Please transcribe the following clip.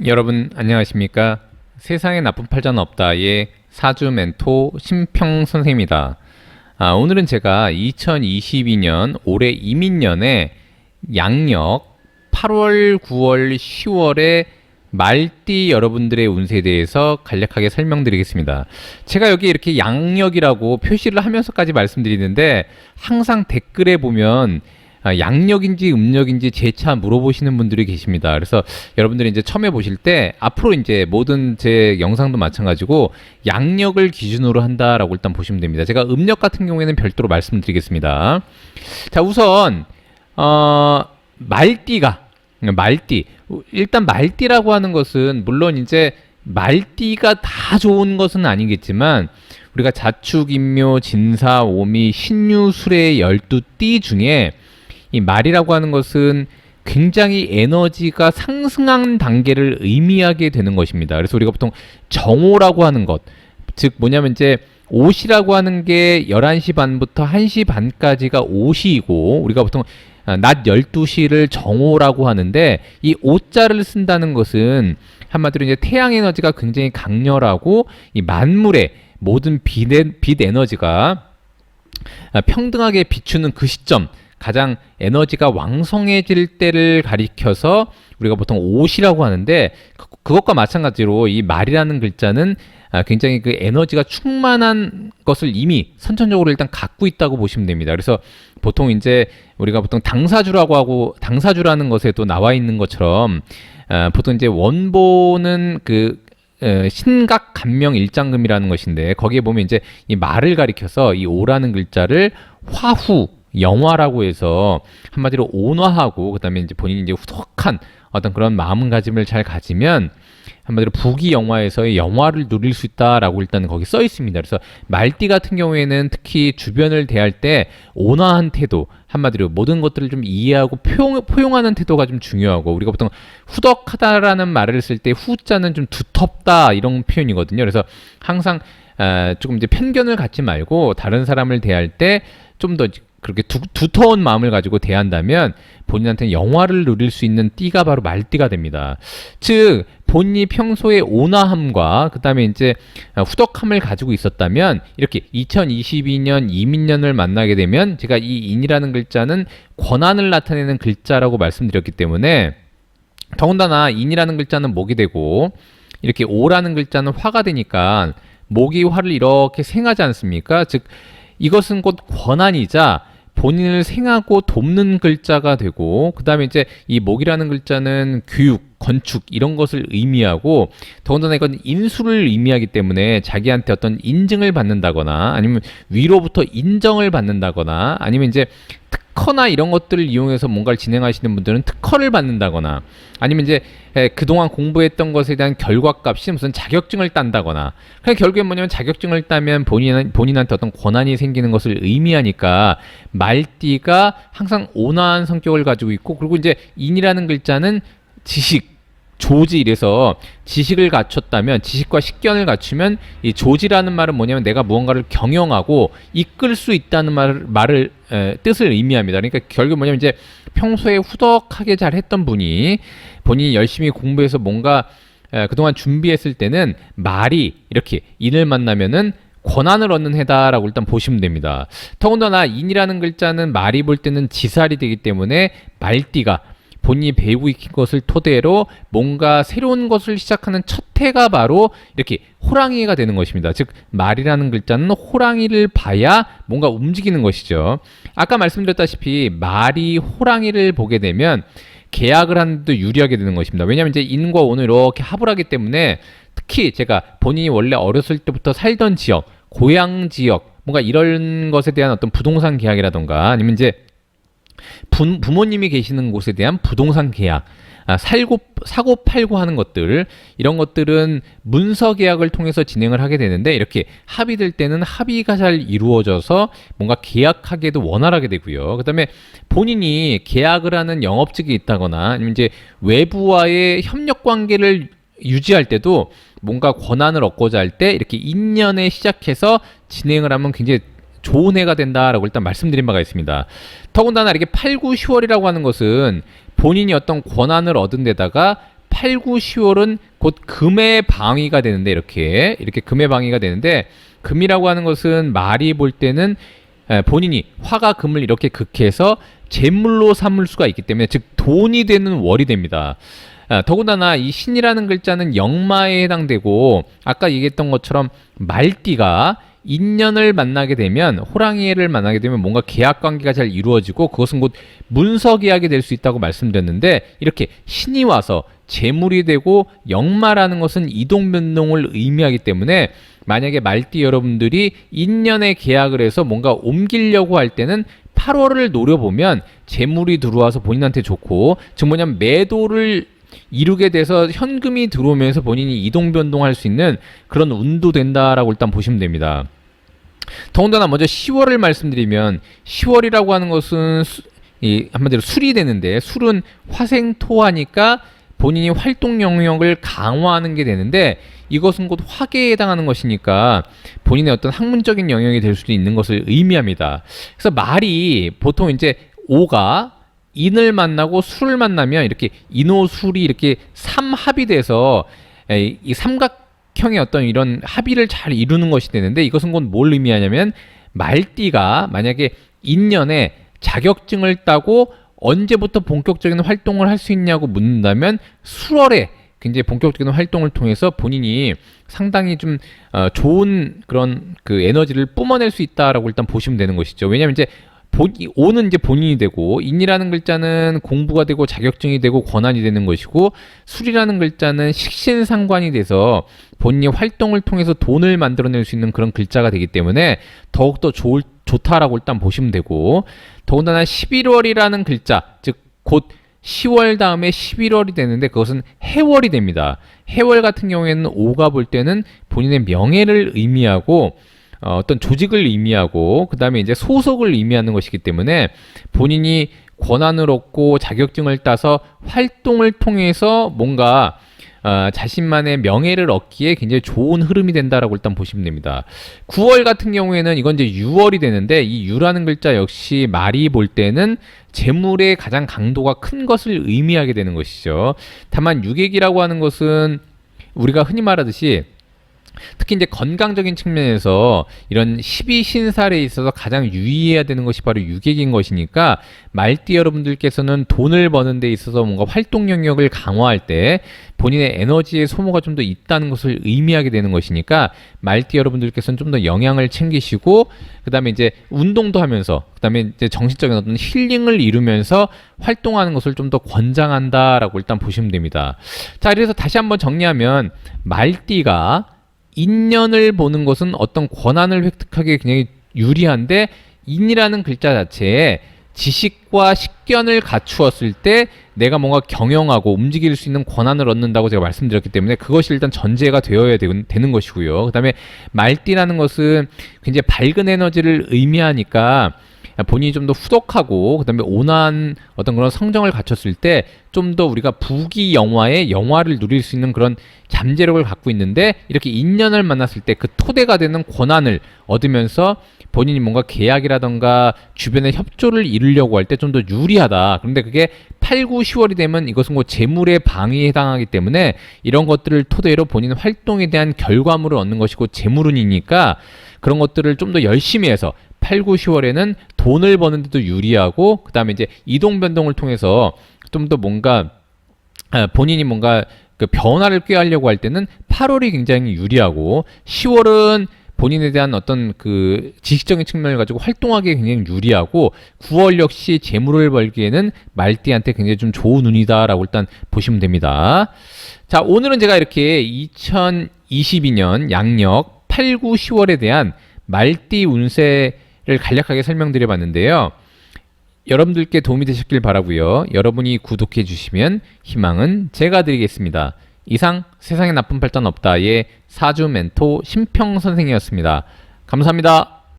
여러분 안녕하십니까? 세상에 나쁜 팔자는 없다의 사주 멘토 심평 선생입니다. 오늘은 제가 2022년 올해 이민년에 양력 8월, 9월, 10월에 말띠 여러분들의 운세에 대해서 간략하게 설명드리겠습니다. 제가 여기 이렇게 양력이라고 표시를 하면서까지 말씀드리는데 항상 댓글에 보면 양력인지 음력인지 재차 물어보시는 분들이 계십니다. 그래서 여러분들이 이제 처음에 보실 때 앞으로 이제 모든 제 영상도 마찬가지고 양력을 기준으로 한다라고 일단 보시면 됩니다. 제가 음력 같은 경우에는 별도로 말씀드리겠습니다. 자, 우선 말띠 일단 말띠라고 하는 것은 물론 이제 말띠가 다 좋은 것은 아니겠지만 우리가 자축, 인묘, 진사, 오미, 신유, 수레 12띠 중에 이 말이라고 하는 것은 굉장히 에너지가 상승한 단계를 의미하게 되는 것입니다. 그래서 우리가 보통 정오라고 하는 것, 즉 뭐냐면 이제 옷이라고 하는 게 11시 반부터 1시 반까지가 옷이고 우리가 보통 낮 12시를 정오라고 하는데 이 오자를 쓴다는 것은 한마디로 이제 태양 에너지가 굉장히 강렬하고 이 만물의 모든 빛 에너지가 평등하게 비추는 그 시점, 가장 에너지가 왕성해질 때를 가리켜서 우리가 보통 옷이라고 하는데 그것과 마찬가지로 이 말이라는 글자는 굉장히 그 에너지가 충만한 것을 이미 선천적으로 일단 갖고 있다고 보시면 됩니다. 그래서 보통 이제 우리가 보통 당사주라고 하고 당사주라는 것에도 나와 있는 것처럼 보통 이제 원본은 그 신각 간명 일장금이라는 것인데 거기에 보면 이제 이 말을 가리켜서 이 오라는 글자를 화후 영화라고 해서 한마디로 온화하고 그다음에 이제 본인이 이제 후덕한 어떤 그런 마음가짐을 잘 가지면 한마디로 부귀 영화에서의 영화를 누릴 수 있다라고 일단 거기 써 있습니다. 그래서 말띠 같은 경우에는 특히 주변을 대할 때 온화한 태도, 한마디로 모든 것들을 좀 이해하고 포용하는 태도가 좀 중요하고 우리가 보통 후덕하다라는 말을 쓸 때 후자는 좀 두텁다 이런 표현이거든요. 그래서 항상 조금 이제 편견을 갖지 말고 다른 사람을 대할 때 좀 더 그렇게 두터운 마음을 가지고 대한다면 본인한테는 영화를 누릴 수 있는 띠가 바로 말띠가 됩니다. 즉 본인이 평소에 온화함과 그 다음에 이제 후덕함을 가지고 있었다면 이렇게 2022년 이민년을 만나게 되면 제가 이 인이라는 글자는 권한을 나타내는 글자라고 말씀드렸기 때문에 더군다나 인이라는 글자는 목이 되고 이렇게 오라는 글자는 화가 되니까 목이 화를 이렇게 생하지 않습니까? 즉 이것은 곧 권한이자 본인을 생하고 돕는 글자가 되고 그 다음에 이제 이 목이라는 글자는 교육, 건축 이런 것을 의미하고 더군다나 이건 인수를 의미하기 때문에 자기한테 어떤 인증을 받는다거나 아니면 위로부터 인정을 받는다거나 아니면 이제 특허나 이런 것들을 이용해서 뭔가를 진행하시는 분들은 특허를 받는다거나 아니면 이제 그동안 공부했던 것에 대한 결과값이 무슨 자격증을 딴다거나 그냥 결국엔 뭐냐면 자격증을 따면 본인한테 어떤 권한이 생기는 것을 의미하니까 말띠가 항상 온화한 성격을 가지고 있고 그리고 이제 인이라는 글자는 지식 조지 이래서 지식을 갖췄다면 지식과 식견을 갖추면 이 조지라는 말은 뭐냐면 내가 무언가를 경영하고 이끌 수 있다는 뜻을 의미합니다. 그러니까 결국 뭐냐면 이제 평소에 후덕하게 잘 했던 분이 본인이 열심히 공부해서 뭔가 그동안 준비했을 때는 말이 이렇게 인을 만나면은 권한을 얻는 해다라고 일단 보시면 됩니다. 더군다나 인이라는 글자는 말이 볼 때는 지살이 되기 때문에 말띠가 본인이 배우고 있는 것을 토대로 뭔가 새로운 것을 시작하는 첫 해가 바로 이렇게 호랑이가 되는 것입니다. 즉 말이라는 글자는 호랑이를 봐야 뭔가 움직이는 것이죠. 아까 말씀드렸다시피 말이 호랑이를 보게 되면 계약을 하는데도 유리하게 되는 것입니다. 왜냐하면 이제 인과 온을 이렇게 합을 하기 때문에 특히 제가 본인이 원래 어렸을 때부터 살던 지역, 고향 지역 뭔가 이런 것에 대한 어떤 부동산 계약이라던가 아니면 이제 부모님이 계시는 곳에 대한 부동산 계약, 사고 팔고 하는 것들 이런 것들은 문서 계약을 통해서 진행을 하게 되는데 이렇게 합의될 때는 합의가 잘 이루어져서 뭔가 계약하기에도 원활하게 되고요. 그 다음에 본인이 계약을 하는 영업직이 있다거나 아니면 이제 외부와의 협력 관계를 유지할 때도 뭔가 권한을 얻고자 할 때 이렇게 인연에 시작해서 진행을 하면 굉장히 좋은 해가 된다라고 일단 말씀드린 바가 있습니다. 더군다나 이렇게 8, 9, 10월이라고 하는 것은 본인이 어떤 권한을 얻은 데다가 8, 9, 10월은 곧 금의 방위가 되는데 이렇게 금의 방위가 되는데 금이라고 하는 것은 말이 볼 때는 본인이 화가 금을 이렇게 극해서 재물로 삼을 수가 있기 때문에 즉 돈이 되는 월이 됩니다. 더군다나 이 신이라는 글자는 역마에 해당되고 아까 얘기했던 것처럼 말띠가 인년을 만나게 되면 호랑이를 만나게 되면 뭔가 계약 관계가 잘 이루어지고 그것은 곧 문서 계약이 될 수 있다고 말씀드렸는데 이렇게 신이 와서 재물이 되고 역마라는 것은 이동 변동을 의미하기 때문에 만약에 말띠 여러분들이 인년에 계약을 해서 뭔가 옮기려고 할 때는 8월을 노려보면 재물이 들어와서 본인한테 좋고 즉 뭐냐면 매도를 이루게 돼서 현금이 들어오면서 본인이 이동 변동할 수 있는 그런 운도 된다라고 일단 보시면 됩니다. 더군다나 먼저 10월을 말씀드리면 10월이라고 하는 것은 한마디로 술이 되는데 술은 화생토하니까 본인이 활동 영역을 강화하는 게 되는데 이것은 곧 화계에 해당하는 것이니까 본인의 어떤 학문적인 영역이 될 수도 있는 것을 의미합니다. 그래서 말이 보통 이제 오가 인을 만나고 술을 만나면 이렇게 인오술이 이렇게 삼합이 돼서 이 삼각형의 어떤 이런 합의를 잘 이루는 것이 되는데 이것은 곧 뭘 의미하냐면 말띠가 만약에 인년에 자격증을 따고 언제부터 본격적인 활동을 할 수 있냐고 묻는다면 수월에 굉장히 본격적인 활동을 통해서 본인이 상당히 좀 좋은 그런 그 에너지를 뿜어낼 수 있다라고 일단 보시면 되는 것이죠. 왜냐하면 이제 오는 이제 본인이 되고 인이라는 글자는 공부가 되고 자격증이 되고 권한이 되는 것이고 술이라는 글자는 식신상관이 돼서 본인이 활동을 통해서 돈을 만들어낼 수 있는 그런 글자가 되기 때문에 더욱더 좋다라고 일단 보시면 되고 더군다나 11월이라는 글자 즉 곧 10월 다음에 11월이 되는데 그것은 해월이 됩니다. 해월 같은 경우에는 오가 볼 때는 본인의 명예를 의미하고 어떤 조직을 의미하고 그 다음에 이제 소속을 의미하는 것이기 때문에 본인이 권한을 얻고 자격증을 따서 활동을 통해서 뭔가 자신만의 명예를 얻기에 굉장히 좋은 흐름이 된다라고 일단 보시면 됩니다. 9월 같은 경우에는 이건 이제 6월이 되는데 이 유라는 글자 역시 말이 볼 때는 재물의 가장 강도가 큰 것을 의미하게 되는 것이죠. 다만 유객이라고 하는 것은 우리가 흔히 말하듯이 특히 이제 건강적인 측면에서 이런 12신살에 있어서 가장 유의해야 되는 것이 바로 유객인 것이니까 말띠 여러분들께서는 돈을 버는 데 있어서 뭔가 활동 영역을 강화할 때 본인의 에너지의 소모가 좀 더 있다는 것을 의미하게 되는 것이니까 말띠 여러분들께서는 좀 더 영양을 챙기시고 그 다음에 이제 운동도 하면서 그 다음에 이제 정신적인 어떤 힐링을 이루면서 활동하는 것을 좀 더 권장한다라고 일단 보시면 됩니다. 자, 그래서 다시 한번 정리하면 말띠가 인년을 보는 것은 어떤 권한을 획득하기에 굉장히 유리한데 인이라는 글자 자체에 지식과 식견을 갖추었을 때 내가 뭔가 경영하고 움직일 수 있는 권한을 얻는다고 제가 말씀드렸기 때문에 그것이 일단 전제가 되어야 되는 것이고요. 그 다음에 말띠라는 것은 굉장히 밝은 에너지를 의미하니까 본인이 좀 더 후덕하고 그다음에 온화한 어떤 그런 성정을 갖췄을 때 좀 더 우리가 부귀 영화의 영화를 누릴 수 있는 그런 잠재력을 갖고 있는데 이렇게 인연을 만났을 때 그 토대가 되는 권한을 얻으면서 본인이 뭔가 계약이라던가 주변의 협조를 이루려고 할 때 좀 더 유리하다. 그런데 그게 8, 9, 10월이 되면 이것은 뭐 재물의 방위에 해당하기 때문에 이런 것들을 토대로 본인 활동에 대한 결과물을 얻는 것이고 재물운이니까 그런 것들을 좀 더 열심히 해서 8, 9, 10월에는 돈을 버는 데도 유리하고 그 다음에 이제 이동 변동을 통해서 좀 더 뭔가 본인이 뭔가 그 변화를 꾀하려고 할 때는 8월이 굉장히 유리하고 10월은 본인에 대한 어떤 그 지식적인 측면을 가지고 활동하기에 굉장히 유리하고 9월 역시 재물을 벌기에는 말띠한테 굉장히 좀 좋은 운이다라고 일단 보시면 됩니다. 자, 오늘은 제가 이렇게 2022년 양력 8, 9, 10월에 대한 말띠 운세를 간략하게 설명드려 봤는데요. 여러분들께 도움이 되셨길 바라고요. 여러분이 구독해 주시면 희망은 제가 드리겠습니다. 이상 세상에 나쁜 팔자는 없다의 사주 멘토 심평 선생이었습니다. 감사합니다.